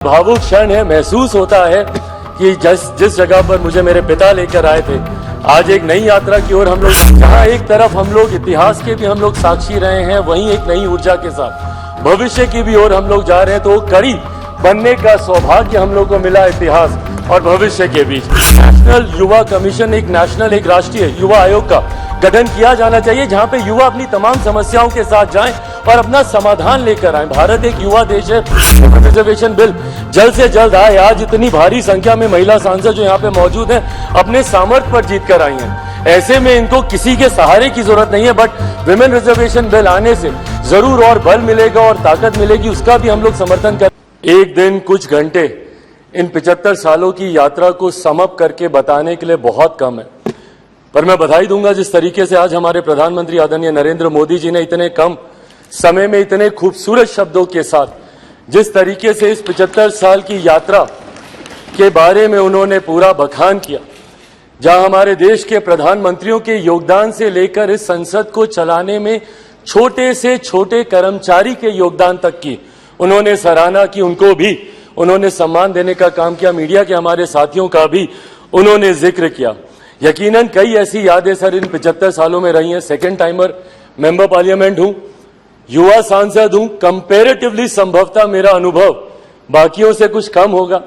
भावुक क्षण है। महसूस होता है कि जिस जगह पर मुझे मेरे पिता लेकर आए थे, आज एक नई यात्रा की ओर हम लोग, जहां एक तरफ हम लोग इतिहास के भी हम लोग साक्षी रहे हैं, वहीं एक नई ऊर्जा के साथ भविष्य की भी ओर हम लोग जा रहे हैं। तो कड़ी बनने का सौभाग्य हम लोग को मिला इतिहास और भविष्य के बीच। नेशनल युवा कमीशन, एक नेशनल, एक राष्ट्रीय युवा आयोग का गठन किया जाना चाहिए, जहां पे युवा अपनी तमाम समस्याओं के साथ जाएं और अपना समाधान लेकर आए। भारत एक युवा देश है। रिजर्वेशन बिल जल्द से जल्द आए। आज इतनी भारी संख्या में महिला सांसद जो यहाँ पे मौजूद हैं, अपने सामर्थ्य पर जीत कर आई हैं। ऐसे में इनको किसी के सहारे की जरूरत नहीं है, बट विमेन रिजर्वेशन बिल आने से जरूर और बल मिलेगा और ताकत मिलेगी, उसका भी हम लोग समर्थन कर। एक दिन कुछ घंटे इन 75 सालों की यात्रा को समअप करके बताने के लिए बहुत कम है, पर मैं बधाई दूंगा जिस तरीके से आज हमारे प्रधानमंत्री आदरणीय नरेंद्र मोदी जी ने इतने कम समय में इतने खूबसूरत शब्दों के साथ जिस तरीके से इस 75 साल की यात्रा के बारे में उन्होंने पूरा बखान किया, जहां हमारे देश के प्रधानमंत्रियों के योगदान से लेकर इस संसद को चलाने में छोटे से छोटे कर्मचारी के योगदान तक की उन्होंने सराहना की, उनको भी उन्होंने सम्मान देने का काम किया। मीडिया के हमारे साथियों का भी उन्होंने जिक्र किया। यकीनन कई ऐसी यादें सर इन 75 सालों में रही हैं। सेकेंड टाइमर मेंबर पार्लियामेंट हूं, युवा सांसद हूं। कंपैरेटिवली संभवतः मेरा अनुभव बाकियों से कुछ कम होगा,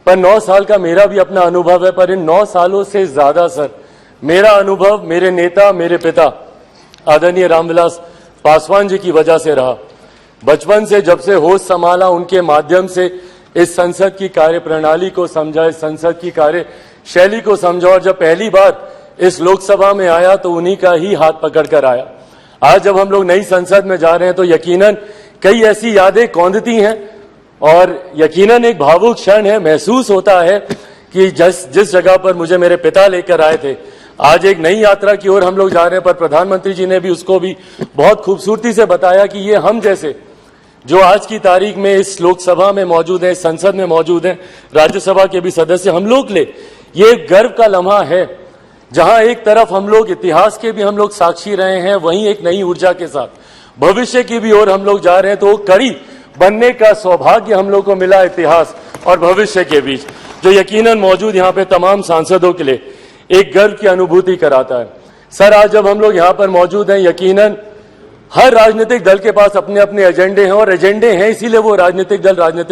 पर 9 साल का मेरा भी अपना अनुभव है। पर इन 9 सालों से ज्यादा सर मेरा अनुभव मेरे नेता, मेरे पिता आदरणीय रामविलास पासवान जी की वजह से रहा। बचपन से जब से होश संभाला, उनके माध्यम से इस संसद की कार्य प्रणाली को समझा, इस संसद की कार्य शैली को समझा, और जब पहली बार इस लोकसभा में आया तो उन्हीं का ही हाथ पकड़कर आया। आज जब हम लोग नई संसद में जा रहे हैं तो यकीनन कई ऐसी यादें कौंधती हैं और यकीनन एक भावुक क्षण है। महसूस होता है कि जिस जगह पर मुझे मेरे पिता लेकर आए थे, आज एक नई यात्रा की ओर हम लोग जा रहे हैं। पर प्रधानमंत्री जी ने भी उसको भी बहुत खूबसूरती से बताया कि ये हम जैसे जो आज की तारीख में इस लोकसभा में मौजूद है, संसद में मौजूद है, राज्यसभा के भी सदस्य, हम लोग ले ये गर्व का लम्हा है, जहां एक तरफ हम लोग इतिहास के भी हम लोग साक्षी रहे हैं, वहीं एक नई ऊर्जा के साथ भविष्य की भी ओर हम लोग जा रहे हैं। तो कड़ी बनने का सौभाग्य हम लोग को मिला इतिहास और भविष्य के बीच, जो यकीनन मौजूद यहाँ पे तमाम सांसदों के लिए एक गर्व की अनुभूति कराता है। सर आज जब हम लोग यहाँ पर मौजूद हैं, यकीनन हर राजनीतिक दल के पास अपने अपने एजेंडे हैं, और एजेंडे हैं इसीलिए वो राजनीतिक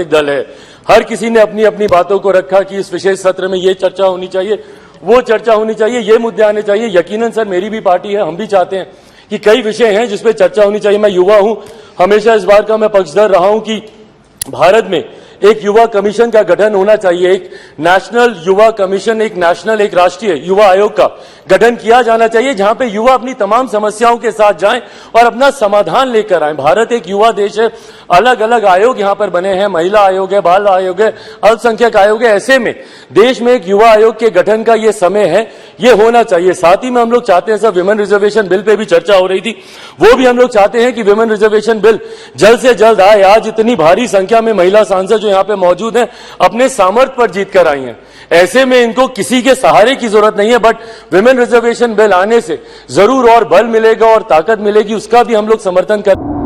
दल है। हर किसी ने अपनी अपनी बातों को रखा कि इस विशेष सत्र में ये चर्चा होनी चाहिए, वो चर्चा होनी चाहिए, ये मुद्दे आने चाहिए। यकीनन सर मेरी भी पार्टी है, हम भी चाहते हैं कि कई विषय हैं जिसपे चर्चा होनी चाहिए। मैं युवा हूं, हमेशा इस बार का मैं पक्षधर रहा हूं कि भारत में एक युवा कमीशन का गठन होना चाहिए। एक नेशनल युवा कमीशन, एक नेशनल, एक राष्ट्रीय युवा आयोग का गठन किया जाना चाहिए, जहां पे युवा अपनी तमाम समस्याओं के साथ जाएं और अपना समाधान लेकर आए। भारत एक युवा देश है। अलग अलग आयोग यहाँ पर बने हैं, महिला आयोग है, बाल आयोग है, अल्पसंख्यक आयोग है। ऐसे में देश में एक युवा आयोग के गठन का ये समय है, ये होना चाहिए। साथ ही में हम लोग चाहते हैं, sir women reservation bill pay भी चर्चा हो रही थी, वो भी हम लोग चाहते हैं कि विमेन रिजर्वेशन बिल जल्द से जल्द आए। आज इतनी भारी संख्या में महिला सांसद जो यहाँ पे मौजूद हैं, अपने सामर्थ्य पर जीत कर आई हैं। ऐसे में इनको किसी के सहारे की जरूरत नहीं है, बट विमेन रिजर्वेशन बिल आने से जरूर और बल मिलेगा और ताकत मिलेगी, उसका भी हम लोग समर्थन कर।